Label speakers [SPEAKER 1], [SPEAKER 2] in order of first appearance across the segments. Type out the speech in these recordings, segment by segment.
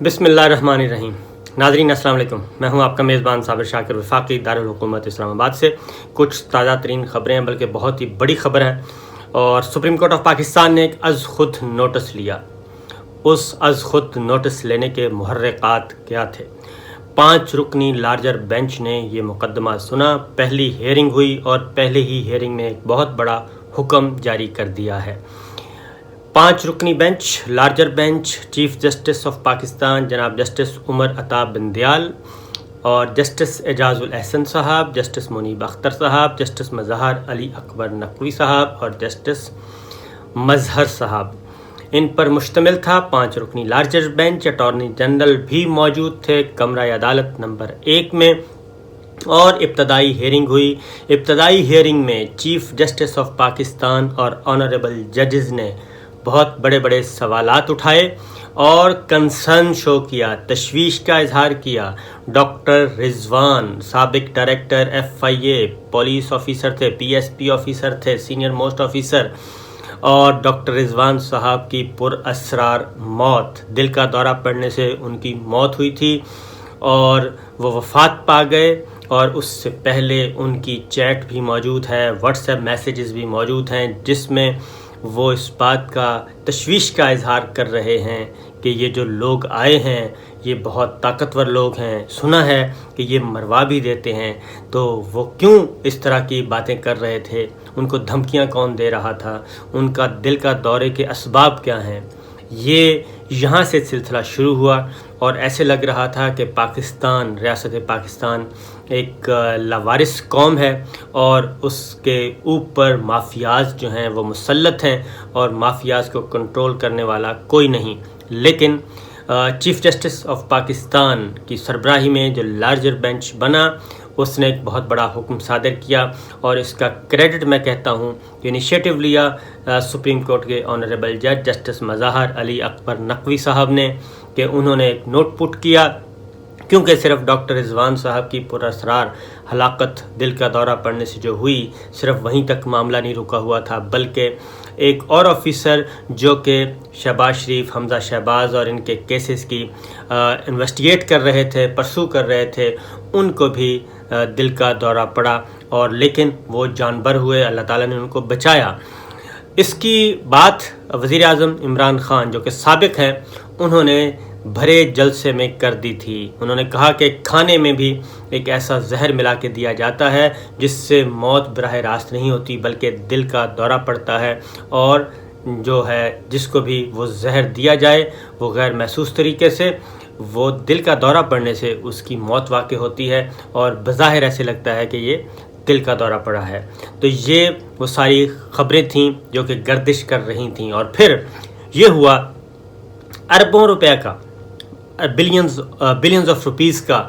[SPEAKER 1] بسم اللہ الرحمن الرحیم۔ ناظرین السلام علیکم، میں ہوں آپ کا میزبان صابر شاکر وفاقی دارالحکومت اسلام آباد سے۔ کچھ تازہ ترین خبریں ہیں، بلکہ بہت ہی بڑی خبر ہے، اور سپریم کورٹ آف پاکستان نے ایک از خود نوٹس لیا۔ اس از خود نوٹس لینے کے محرکات کیا تھے؟ 5 رکنی لارجر بینچ نے یہ مقدمہ سنا، پہلی ہیئرنگ ہوئی اور پہلے ہی ہیئرنگ میں ایک بہت بڑا حکم جاری کر دیا ہے۔ 5 رکنی bench, larger bench, chief justice of Pakistan جناب جسٹس عمر عطا بندیال اور جسٹس اعجاز الاحسن صاحب، جسٹس منیب اختر صاحب، جسٹس مظہر علی اکبر نقوی صاحب اور جسٹس مظہر صاحب، ان پر مشتمل تھا 5 رکنی لارجر بینچ۔ اٹارنی جنرل بھی موجود تھے کمرہ عدالت نمبر 1 میں، اور ابتدائی ہیئرنگ ہوئی۔ ابتدائی ہیئرنگ میں چیف جسٹس آف پاکستان اور آنریبل ججز نے بہت بڑے بڑے سوالات اٹھائے اور کنسرن شو کیا، تشویش کا اظہار کیا۔ ڈاکٹر رضوان سابق ڈائریکٹر FIA پولیس آفیسر تھے، PSP آفیسر تھے، سینئر موسٹ آفیسر، اور ڈاکٹر رضوان صاحب کی پر اسرار موت، دل کا دورہ پڑنے سے ان کی موت ہوئی تھی اور وہ وفات پا گئے، اور اس سے پہلے ان کی چیٹ بھی موجود ہے، واٹس ایپ میسیجز بھی موجود ہیں، جس میں وہ اس بات کا تشویش کا اظہار کر رہے ہیں کہ یہ جو لوگ آئے ہیں یہ بہت طاقتور لوگ ہیں، سنا ہے کہ یہ مروا بھی دیتے ہیں، تو وہ کیوں اس طرح کی باتیں کر رہے تھے، ان کو دھمکیاں کون دے رہا تھا، ان کا دل کا دورے کے اسباب کیا ہیں۔ یہ یہاں سے سلسلہ شروع ہوا اور ایسے لگ رہا تھا کہ پاکستان، ریاست پاکستان ایک لاوارث قوم ہے اور اس کے اوپر مافیاز جو ہیں وہ مسلط ہیں اور مافیاز کو کنٹرول کرنے والا کوئی نہیں۔ لیکن چیف جسٹس آف پاکستان کی سربراہی میں جو لارجر بینچ بنا، اس نے ایک بہت بڑا حکم صادر کیا، اور اس کا کریڈٹ میں کہتا ہوں کہ انیشیٹو لیا سپریم کورٹ کے آنریبل جج جسٹس مظہر علی اکبر نقوی صاحب نے، کہ انہوں نے ایک نوٹ پٹ کیا، کیونکہ صرف ڈاکٹر رضوان صاحب کی پر اسرار ہلاکت، دل کا دورہ پڑنے سے جو ہوئی، صرف وہیں تک معاملہ نہیں رکا ہوا تھا، بلکہ ایک اور آفیسر جو کہ شہباز شریف، حمزہ شہباز اور ان کے کیسز کی انویسٹیگیٹ کر رہے تھے، پرسو کر رہے تھے، ان کو بھی دل کا دورہ پڑا، اور لیکن وہ جانبر ہوئے، اللہ تعالیٰ نے ان کو بچایا۔ اس کی بات وزیر اعظم عمران خان جو کہ سابق ہیں، انہوں نے بھرے جلسے میں کر دی تھی۔ انہوں نے کہا کہ کھانے میں بھی ایک ایسا زہر ملا کے دیا جاتا ہے جس سے موت براہ راست نہیں ہوتی، بلکہ دل کا دورہ پڑتا ہے، اور جو ہے جس کو بھی وہ زہر دیا جائے وہ غیر محسوس طریقے سے، وہ دل کا دورہ پڑنے سے اس کی موت واقع ہوتی ہے، اور بظاہر ایسے لگتا ہے کہ یہ دل کا دورہ پڑا ہے۔ تو یہ وہ ساری خبریں تھیں جو کہ گردش کر رہی تھیں، اور پھر یہ ہوا اربوں روپے کا، بلینز آف روپیز کا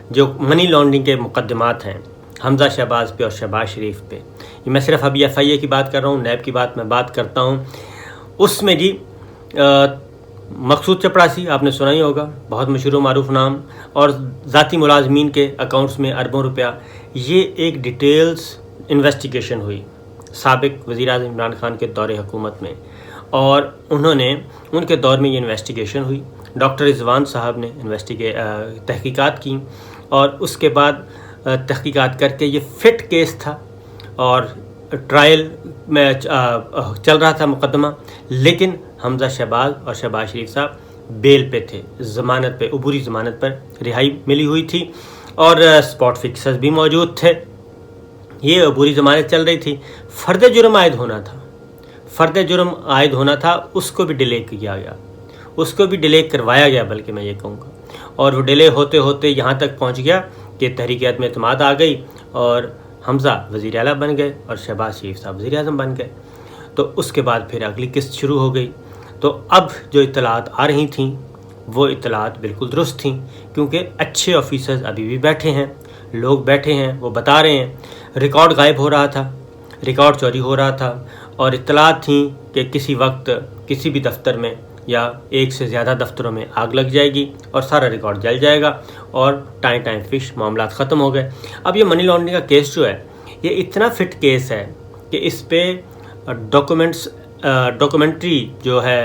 [SPEAKER 1] جو منی لانڈرنگ کے مقدمات ہیں حمزہ شہباز پہ اور شہباز شریف پہ۔ یہ میں صرف ابھی FIA کی بات کر رہا ہوں، نیب کی بات میں بات کرتا ہوں۔ اس میں جی مقصود چپڑاسی آپ نے سنا ہی ہوگا، بہت مشہور و معروف نام، اور ذاتی ملازمین کے اکاؤنٹس میں اربوں روپیہ، یہ ایک ڈیٹیلز انویسٹیگیشن ہوئی سابق وزیر اعظم عمران خان کے دور حکومت میں، اور انہوں نے ان کے دور میں یہ انویسٹیگیشن ہوئی۔ ڈاکٹر رضوان صاحب نے تحقیقات کی، اور اس کے بعد تحقیقات کر کے یہ فٹ کیس تھا، اور ٹرائل میں چل رہا تھا مقدمہ، لیکن حمزہ شہباز اور شہباز شریف صاحب بیل پہ تھے، ضمانت پہ، عبوری ضمانت پر رہائی ملی ہوئی تھی، اور اسپاٹ فکسرز بھی موجود تھے۔ یہ عبوری ضمانت چل رہی تھی، فرد جرم عائد ہونا تھا، اس کو بھی ڈیلے کیا گیا، اس کو بھی ڈیلے کروایا گیا، بلکہ میں یہ کہوں گا، اور وہ ڈیلے ہوتے ہوتے یہاں تک پہنچ گیا کہ تحریک عدم اعتماد آ گئی، اور حمزہ وزیر اعلیٰ بن گئے اور شہباز شریف صاحب وزیر اعظم بن گئے۔ تو اس کے بعد پھر اگلی قسط شروع ہو گئی۔ تو اب جو اطلاعات آ رہی تھیں وہ اطلاعات بالکل درست تھیں، کیونکہ اچھے آفیسرز ابھی بھی بیٹھے ہیں، لوگ بیٹھے ہیں، وہ بتا رہے ہیں ریکارڈ غائب ہو رہا تھا، ریکارڈ چوری ہو رہا تھا، اور اطلاعات تھیں کہ کسی وقت کسی بھی دفتر میں یا ایک سے زیادہ دفتروں میں آگ لگ جائے گی اور سارا ریکارڈ جل جائے گا، اور ٹائم فش معاملات ختم ہو گئے۔ اب یہ منی لانڈرنگ کا کیس جو ہے، یہ اتنا فٹ کیس ہے کہ اس پہ ڈاکومنٹس ڈاکومنٹری جو ہے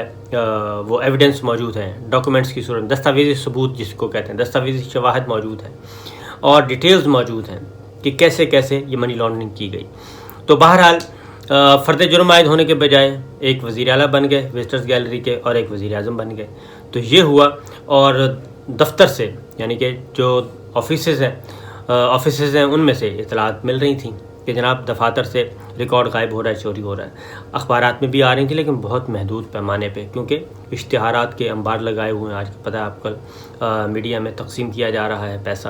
[SPEAKER 1] وہ ایویڈنس موجود ہیں، ڈاکومنٹس کی صورت، دستاویزی ثبوت جس کو کہتے ہیں، دستاویزی شواہد موجود ہیں اور ڈیٹیلز موجود ہیں کہ کیسے کیسے یہ منی لانڈرنگ کی گئی. تو بہرحال فرد جرم عائد ہونے کے بجائے ایک وزیر اعلیٰ بن گئے وزٹرز گیلری کے اور ایک وزیر اعظم بن گئے. تو یہ ہوا، اور دفتر سے یعنی کہ جو آفیسز ہیں ان میں سے اطلاعات مل رہی تھیں کہ جناب دفاتر سے ریکارڈ غائب ہو رہا ہے، چوری ہو رہا ہے. اخبارات میں بھی آ رہی تھیں لیکن بہت محدود پیمانے پہ، کیونکہ اشتہارات کے انبار لگائے ہوئے ہیں. آج پتہ ہے آپ کل میڈیا میں تقسیم کیا جا رہا ہے پیسہ،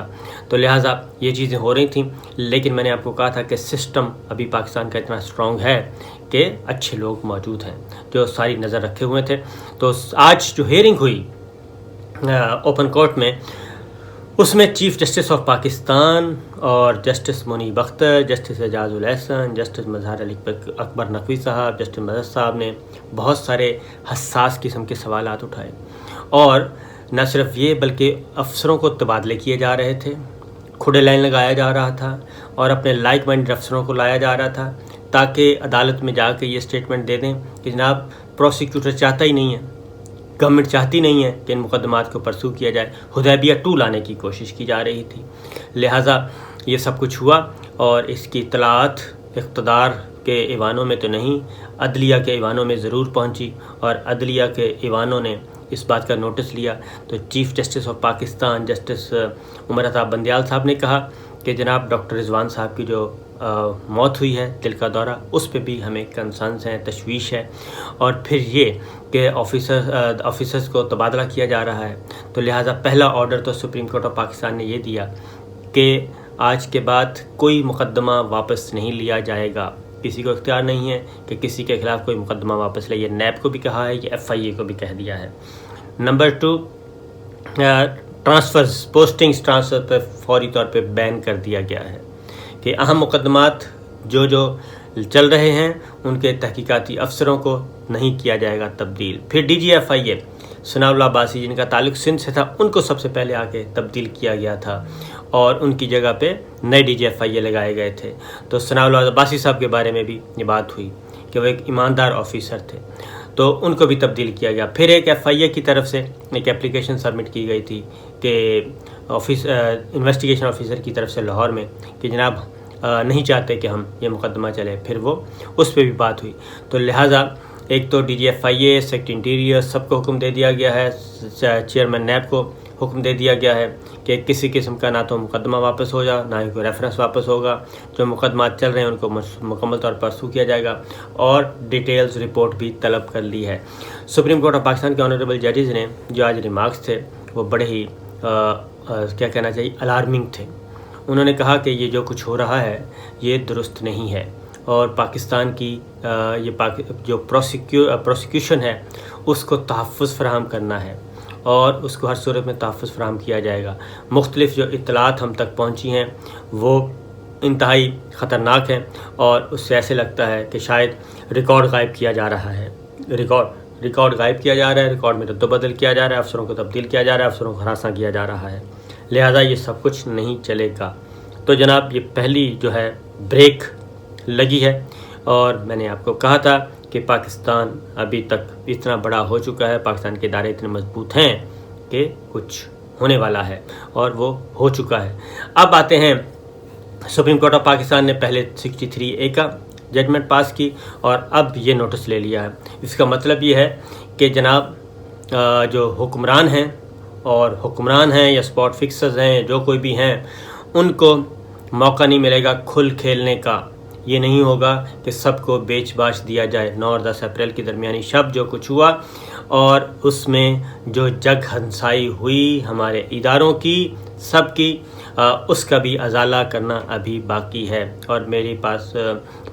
[SPEAKER 1] تو لہٰذا یہ چیزیں ہو رہی تھیں. لیکن میں نے آپ کو کہا تھا کہ سسٹم ابھی پاکستان کا اتنا اسٹرانگ ہے کہ اچھے لوگ موجود ہیں جو ساری نظر رکھے ہوئے تھے. تو آج جو ہیئرنگ ہوئی اوپن کورٹ میں، اس میں چیف جسٹس آف پاکستان اور جسٹس منیب اختر، جسٹس اعجاز الاحسن، جسٹس مظہر علی اکبر نقوی صاحب، جسٹس مظہر صاحب نے بہت سارے حساس قسم کے سوالات اٹھائے. اور نہ صرف یہ بلکہ افسروں کو تبادلے کیے جا رہے تھے، کھڑے لائن لگایا جا رہا تھا اور اپنے لائک مائنڈ افسروں کو لایا جا رہا تھا تاکہ عدالت میں جا کے یہ اسٹیٹمنٹ دے دیں کہ جناب پروسیکیوٹر چاہتا ہی نہیں ہے، گورنمنٹ چاہتی نہیں ہے کہ ان مقدمات کو پرسو کیا جائے. حدیبیہ 2 لانے کی کوشش کی جا رہی تھی. لہٰذا یہ سب کچھ ہوا اور اس کی اطلاعات اقتدار کے ایوانوں میں تو نہیں، عدلیہ کے ایوانوں میں ضرور پہنچی، اور عدلیہ کے ایوانوں نے اس بات کا نوٹس لیا. تو chief justice of Pakistan justice Umar Ata Bandial صاحب نے کہا کہ جناب ڈاکٹر رضوان صاحب کی جو موت ہوئی ہے، دل کا دورہ، اس پہ بھی ہمیں کنسرنس ہیں، تشویش ہے. اور پھر یہ کہ آفیسرز کو تبادلہ کیا جا رہا ہے. تو لہٰذا پہلا آرڈر تو سپریم کورٹ آف پاکستان نے یہ دیا کہ آج کے بعد کوئی مقدمہ واپس نہیں لیا جائے گا. کسی کو اختیار نہیں ہے کہ کسی کے خلاف کوئی مقدمہ واپس لے. یہ نیب کو بھی کہا ہے، یہ FIA کو بھی کہہ دیا ہے. نمبر 2، ٹرانسفرز، پوسٹنگز ٹرانسفر پہ فوری طور پہ بین کر دیا گیا ہے کہ اہم مقدمات جو چل رہے ہیں ان کے تحقیقاتی افسروں کو نہیں کیا جائے گا تبدیل. پھر DG FIA ثناء اللہ عباسی جن کا تعلق سندھ سے تھا، ان کو سب سے پہلے آ کے تبدیل کیا گیا تھا اور ان کی جگہ پہ نئے DG FIA لگائے گئے تھے. تو ثناء اللہ عباسی صاحب کے بارے میں بھی یہ بات ہوئی کہ وہ ایک ایماندار آفیسر تھے، تو ان کو بھی تبدیل کیا گیا. پھر ایک FIA کی طرف سے ایک اپلیکیشن سبمٹ کی گئی تھی کہ انویسٹیگیشن آفیسر کی طرف سے لاہور میں کہ جناب نہیں چاہتے کہ ہم یہ مقدمہ چلے. پھر وہ اس پہ بھی بات ہوئی. تو لہٰذا ایک تو DG FIA، سیکٹری انٹیریئر سب کو حکم دے دیا گیا ہے، چیئرمین نیب کو حکم دے دیا گیا ہے کہ کسی قسم کا نہ تو مقدمہ واپس ہو جا، نہ ہی کوئی ریفرنس واپس ہوگا. جو مقدمات چل رہے ہیں ان کو مکمل طور پر پرسو کیا جائے گا اور ڈیٹیلز رپورٹ بھی طلب کر لی ہے. سپریم کورٹ آف پاکستان کے آنریبل ججز نے جو آج ریمارکس تھے وہ بڑے ہی کیا کہنا چاہیے الارمنگ تھے. انہوں نے کہا کہ یہ جو کچھ ہو رہا ہے یہ درست نہیں ہے اور پاکستان کی یہ جو پروسیکیوشن ہے اس کو تحفظ فراہم کرنا ہے اور اس کو ہر صورت میں تحفظ فراہم کیا جائے گا. مختلف جو اطلاعات ہم تک پہنچی ہیں وہ انتہائی خطرناک ہیں اور اس سے ایسے لگتا ہے کہ شاید ریکارڈ غائب کیا جا رہا ہے، ریکارڈ غائب کیا جا رہا ہے، ریکارڈ میں رد و بدل کیا جا رہا ہے، افسروں کو تبدیل کیا جا رہا ہے، افسروں کو ہراساں کیا جا رہا ہے. لہٰذا یہ سب کچھ نہیں چلے گا. تو جناب یہ پہلی جو ہے بریک لگی ہے اور میں نے آپ کو کہا تھا کہ پاکستان ابھی تک اتنا بڑا ہو چکا ہے، پاکستان کے ادارے اتنے مضبوط ہیں کہ کچھ ہونے والا ہے اور وہ ہو چکا ہے. اب آتے ہیں سپریم کورٹ آف پاکستان نے پہلے 63A کا ججمنٹ پاس کی اور اب یہ نوٹس لے لیا ہے. اس کا مطلب یہ ہے کہ جناب جو حکمران ہیں یا اسپاٹ فکسرز ہیں، جو کوئی بھی ہیں، ان کو موقع نہیں ملے گا کھل کھیلنے کا. یہ نہیں ہوگا کہ سب کو بیچ باچ دیا جائے. 9 اور 10 اپریل کی درمیانی شب جو کچھ ہوا اور اس میں جو جگ ہنسائی ہوئی ہمارے اداروں کی سب کی، اس کا بھی ازالہ کرنا ابھی باقی ہے. اور میرے پاس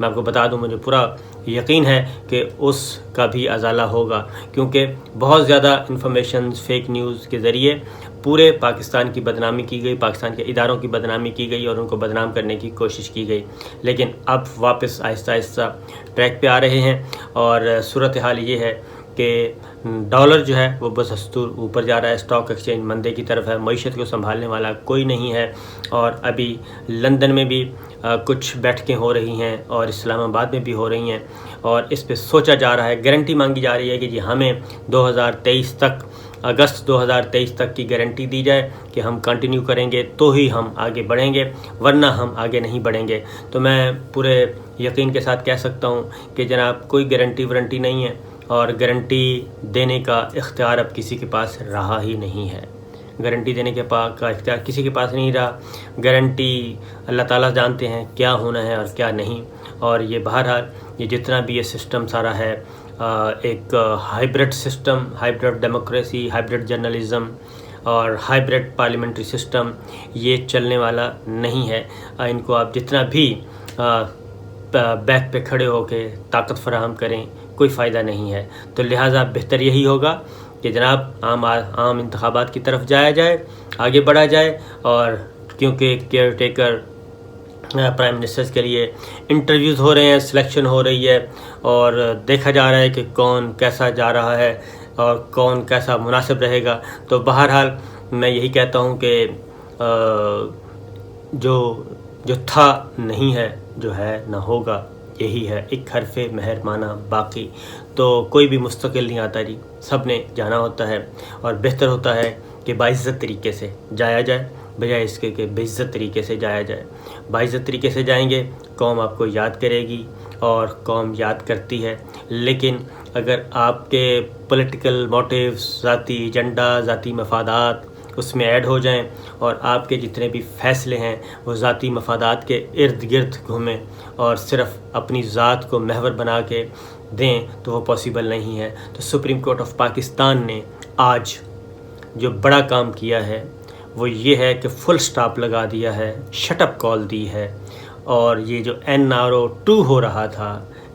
[SPEAKER 1] میں آپ کو بتا دوں مجھے پورا یقین ہے کہ اس کا بھی ازالہ ہوگا، کیونکہ بہت زیادہ انفارمیشنز فیک نیوز کے ذریعے پورے پاکستان کی بدنامی کی گئی، پاکستان کے اداروں کی بدنامی کی گئی اور ان کو بدنام کرنے کی کوشش کی گئی. لیکن اب واپس آہستہ آہستہ ٹریک پہ آ رہے ہیں اور صورتحال یہ ہے کہ ڈالر جو ہے وہ بس دستور اوپر جا رہا ہے، اسٹاک ایکسچینج مندے کی طرف ہے، معیشت کو سنبھالنے والا کوئی نہیں ہے، اور ابھی لندن میں بھی کچھ بیٹھکیں ہو رہی ہیں اور اسلام آباد میں بھی ہو رہی ہیں، اور اس پہ سوچا جا رہا ہے، گارنٹی مانگی جا رہی ہے کہ جی ہمیں 2023 تک، اگست 2023 تک کی گارنٹی دی جائے کہ ہم کنٹینیو کریں گے تو ہی ہم آگے بڑھیں گے، ورنہ ہم آگے نہیں بڑھیں گے۔ تو میں پورے یقین کے ساتھ کہہ سکتا ہوں کہ جناب کوئی گارنٹی وارنٹی نہیں ہے، اور گارنٹی دینے کا اختیار اب کسی کے پاس رہا ہی نہیں ہے، گارنٹی دینے کا اختیار کسی کے پاس نہیں رہا۔ گارنٹی اللہ تعالیٰ جانتے ہیں کیا ہونا ہے اور کیا نہیں، اور یہ بہرحال یہ جتنا بھی یہ سسٹم سارا ہے، ایک hybrid system, hybrid democracy, hybrid journalism اور ہائیبرڈ پارلیمنٹری سسٹم، یہ چلنے والا نہیں ہے۔ ان کو آپ جتنا بھی بیک پہ کھڑے ہو کے طاقت فراہم کریں، کوئی فائدہ نہیں ہے۔ تو لہٰذا بہتر یہی ہوگا کہ جناب عام انتخابات کی طرف جایا جائے، آگے بڑھا جائے، اور کیونکہ کیئر ٹیکر پرائم منسٹر کے لیے انٹرویوز ہو رہے ہیں، سلیکشن ہو رہی ہے، اور دیکھا جا رہا ہے کہ کون کیسا جا رہا ہے اور کون کیسا مناسب رہے گا۔ تو بہرحال میں یہی کہتا ہوں کہ جو تھا نہیں ہے، جو ہے نہ ہوگا، یہی ہے ایک حرف مہر مانا باقی۔ تو کوئی بھی مستقل نہیں آتا جی، سب نے جانا ہوتا ہے، اور بہتر ہوتا ہے کہ باعزت طریقے سے جایا جائے، بجائے اس کے کہ بے عزت طریقے سے جایا جائے۔ باعزت طریقے سے جائیں گے، قوم آپ کو یاد کرے گی، اور قوم یاد کرتی ہے، لیکن اگر آپ کے پولیٹیکل موٹیوز، ذاتی ایجنڈا، ذاتی مفادات اس میں ایڈ ہو جائیں، اور آپ کے جتنے بھی فیصلے ہیں وہ ذاتی مفادات کے ارد گرد گھومیں اور صرف اپنی ذات کو محور بنا کے دیں، تو وہ پاسبل نہیں ہے۔ تو سپریم کورٹ آف پاکستان نے آج جو بڑا کام کیا ہے وہ یہ ہے کہ فل سٹاپ لگا دیا ہے، شٹ اپ کال دی ہے، اور یہ جو NRO2 ہو رہا تھا،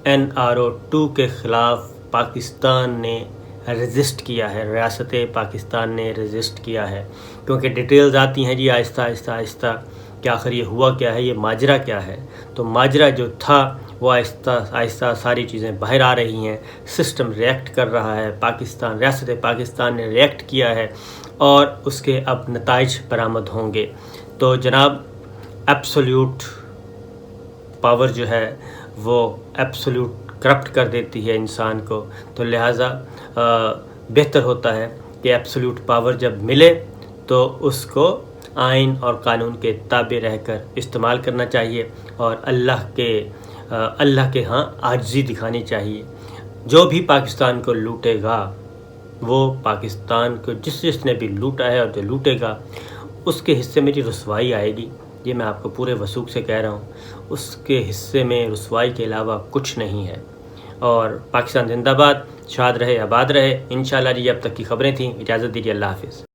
[SPEAKER 1] NRO2 کے خلاف پاکستان نے رجسٹ کیا ہے، ریاست پاکستان نے رجسٹ کیا ہے، کیونکہ ڈیٹیلز آتی ہیں جی آہستہ آہستہ آہستہ کہ آخر یہ ہوا کیا ہے، یہ ماجرا کیا ہے۔ تو ماجرا جو تھا وہ آہستہ آہستہ ساری چیزیں باہر آ رہی ہیں، سسٹم ریئیکٹ کر رہا ہے، ریاست پاکستان نے ریئیکٹ کیا ہے، اور اس کے اب نتائج برآمد ہوں گے۔ تو جناب ایبسولیوٹ پاور جو ہے وہ ایبسولیوٹ کرپٹ کر دیتی ہے انسان کو، تو لہٰذا بہتر ہوتا ہے کہ ایبسولیوٹ پاور جب ملے تو اس کو آئین اور قانون کے تابع رہ کر استعمال کرنا چاہیے، اور اللہ کے ہاں عاجزی دکھانی چاہیے۔ جو بھی پاکستان کو لوٹے گا، وہ پاکستان کو جس نے بھی لوٹا ہے اور جو لوٹے گا، اس کے حصے میں جو رسوائی آئے گی، یہ میں آپ کو پورے وثوق سے کہہ رہا ہوں، اس کے حصے میں رسوائی کے علاوہ کچھ نہیں ہے۔ اور پاکستان زندہ باد، شاد رہے، آباد رہے۔ انشاءاللہ جی اب تک کی خبریں تھیں، اجازت دیجیے، اللہ حافظ۔